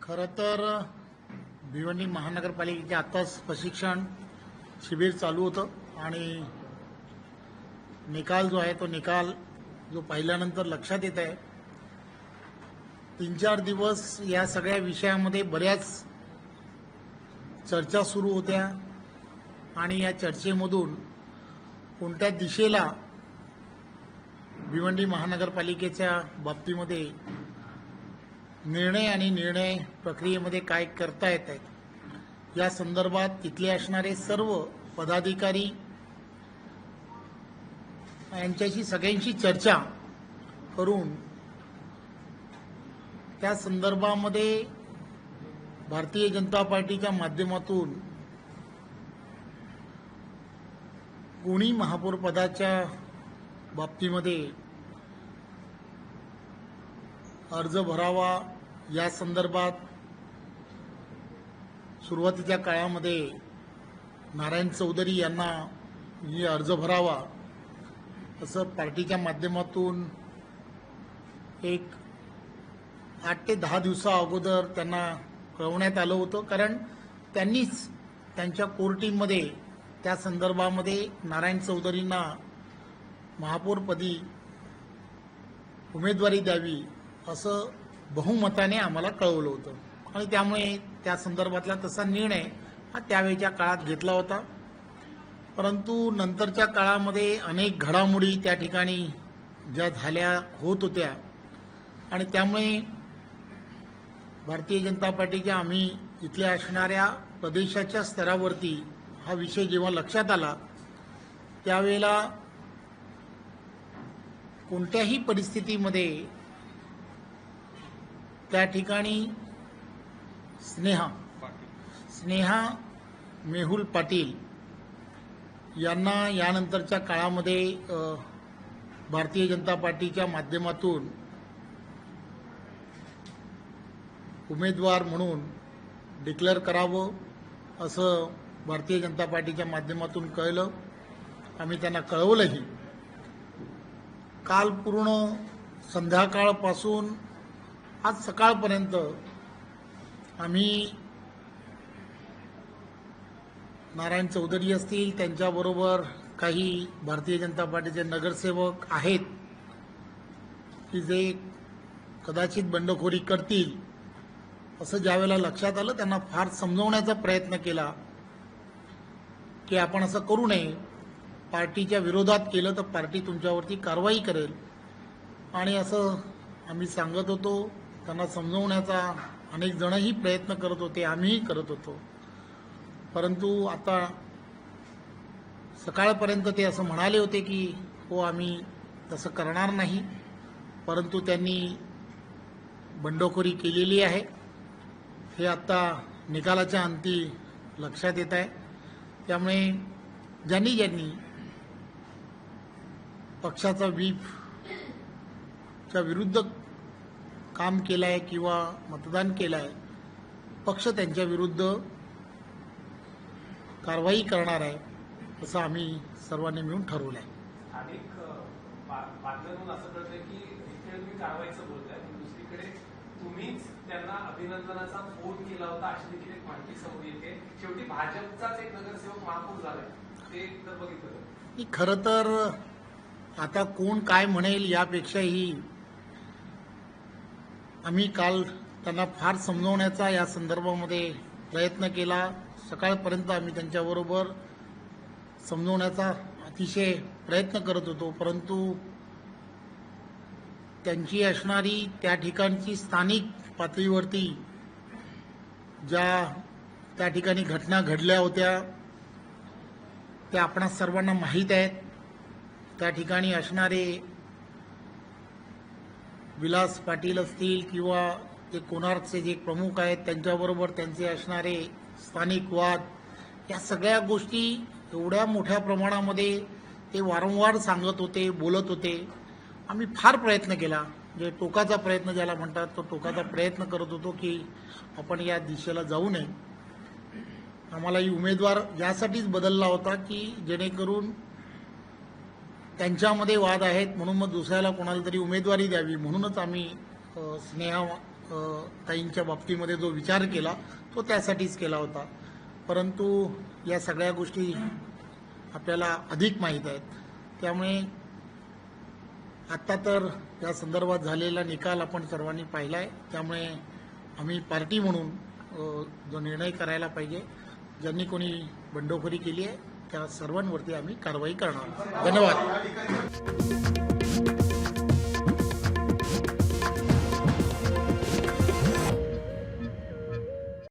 खरं तर भिवंडी महानगरपालिकेचे आत्ताच प्रशिक्षण शिबिर चालू होतं आणि निकाल जो आहे तो निकाल जो पाहिल्यानंतर लक्षात येत आहे 3-4 दिवस या सगळ्या विषयामध्ये बऱ्याच चर्चा सुरू होत्या आणि या चर्चेमधून कोणत्या दिशेला भिवंडी महानगरपालिकेच्या बाबतीमध्ये निर्णय प्रक्रियेमध्ये काय करता येत आहे या संदर्भात तिथले असणारे सर्व पदाधिकारी यांच्याशी सगळ्यांशी चर्चा करून त्या संदर्भामध्ये भारतीय जनता पार्टीच्या माध्यमातून कोणी महापौर पदाच्या बाबतीमध्ये अर्ज भरावा या संदर्भात सुरुवातीच्या काळामध्ये नारायण चौधरी यांना अर्ज भरावा असं पार्टीच्या माध्यमातून एक 8 ते 10 दिवसा अगोदर त्यांना कळवण्यात आलं होतं, कारण त्यांनीच त्यांच्या कोर टीममध्ये त्या संदर्भामध्ये नारायण चौधरींना महापौरपदी उमेदवारी द्यावी असं बहुमताने आम्हाला कळवलं होतं आणि त्यामुळे त्या संदर्भातला तसा निर्णय हा त्यावेळच्या काळात घेतला होता. परंतु नंतरच्या काळामध्ये अनेक घडामोडी त्या ठिकाणी ज्या झाल्या होत होत्या आणि त्यामुळे भारतीय जनता पार्टीच्या आम्ही इथल्या असणाऱ्या प्रदेशाच्या स्तरावरती हा विषय जेव्हा लक्षात आला त्यावेळेला कोणत्याही परिस्थितीमध्ये त्या ठिकाणी स्नेहा मेहुल पाटील यांना यानंतरच्या काळामध्ये भारतीय जनता पार्टीच्या माध्यमातून उमेदवार म्हणून डिक्लेअर करावं असं भारतीय जनता पार्टीच्या माध्यमातून कळलं. आम्ही त्यांना कळवलंही. काल पूर्ण संध्याकाळपासून आज सकाळपर्यंत आम्ही नारायण चौधरी असतील त्यांच्याबरोबर काही भारतीय जनता पार्टीचे नगरसेवक आहेत की जे कदाचित बंडखोरी करतील असं ज्यावेळेला लक्षात आलं त्यांना फार समजवण्याचा प्रयत्न केला की आपण असं करू नये, पार्टीच्या विरोधात केलं तर पार्टी तुमच्यावरती कारवाई करेल आणि असं आम्ही सांगत होतो. त्यांना समजवण्याचा अनेक जणही प्रयत्न करत होते, आम्हीही करत होतो. परंतु आता सकाळपर्यंत ते असं म्हणाले होते की हो आम्ही तसं करणार नाही, परंतु त्यांनी बंडखोरी केलेली आहे हे आता निकालाच्या अंती लक्षात येत आहे. त्यामुळे ज्यांनी ज्यांनी पक्षाचा व्हीपच्या विरुद्ध काम केलं आहे किंवा मतदान केलं आहे पक्ष त्यांच्या विरुद्ध कारवाई करणार आहे असं आम्ही सर्वांनी मिळून ठरवलं आहे. अनेक बातम्यांतून असं कळतंय की इकडे तुम्ही कारवाईचं बोलताय पण दुसरीकडे तुम्हीच त्यांना अभिनंदनाचा फोन केला होता अशी देखील एक माहिती समोर येते. शेवटी भाजपचाच एक नगरसेवक महापौर झालाय ते तर बघितलं. खरं तर आता कोण काय म्हणेल यापेक्षाही आम्ही काल त्यांना फार समजवण्याचा या संदर्भामध्ये प्रयत्न केला. सकाळपर्यंत आम्ही त्यांच्याबरोबर समजवण्याचा अतिशय प्रयत्न करत होतो, परंतु त्यांची असणारी त्या ठिकाणची स्थानिक पातळीवरती ज्या त्या ठिकाणी घटना घडल्या होत्या त्या आपणा सर्वांना माहीत आहेत. त्या ठिकाणी असणारे विलास पाटील असतील किंवा ते कोणार्कचे जे प्रमुख आहेत त्यांच्याबरोबर त्यांचे असणारे स्थानिक वाद या सगळ्या गोष्टी एवढ्या मोठ्या प्रमाणामध्ये ते वारंवार सांगत होते, बोलत होते. आम्ही फार प्रयत्न केला, जे टोकाचा प्रयत्न ज्याला म्हणतात तो टोकाचा प्रयत्न करत होतो की आपण या दिशेला जाऊ नये. आम्हालाही उमेदवार यासाठीच बदलला होता की जेणेकरून त्यांच्यामध्ये वाद आहेत म्हणून मग दुसऱ्याला कोणाला तरी उमेदवारी द्यावी म्हणूनच आम्ही स्नेहा ताईंच्या बाबतीमध्ये जो विचार केला तो त्यासाठीच केला होता. परंतु या सगळ्या गोष्टी आपल्याला अधिक माहीत आहेत. त्यामुळे आत्ता तर या संदर्भात झालेला निकाल आपण सर्वांनी पाहिला आहे. त्यामुळे आम्ही पार्टी म्हणून जो निर्णय करायला पाहिजे, ज्यांनी कोणी बंडखोरी केली आहे त्या सर्वांवरती आम्ही कारवाई करणार. धन्यवाद.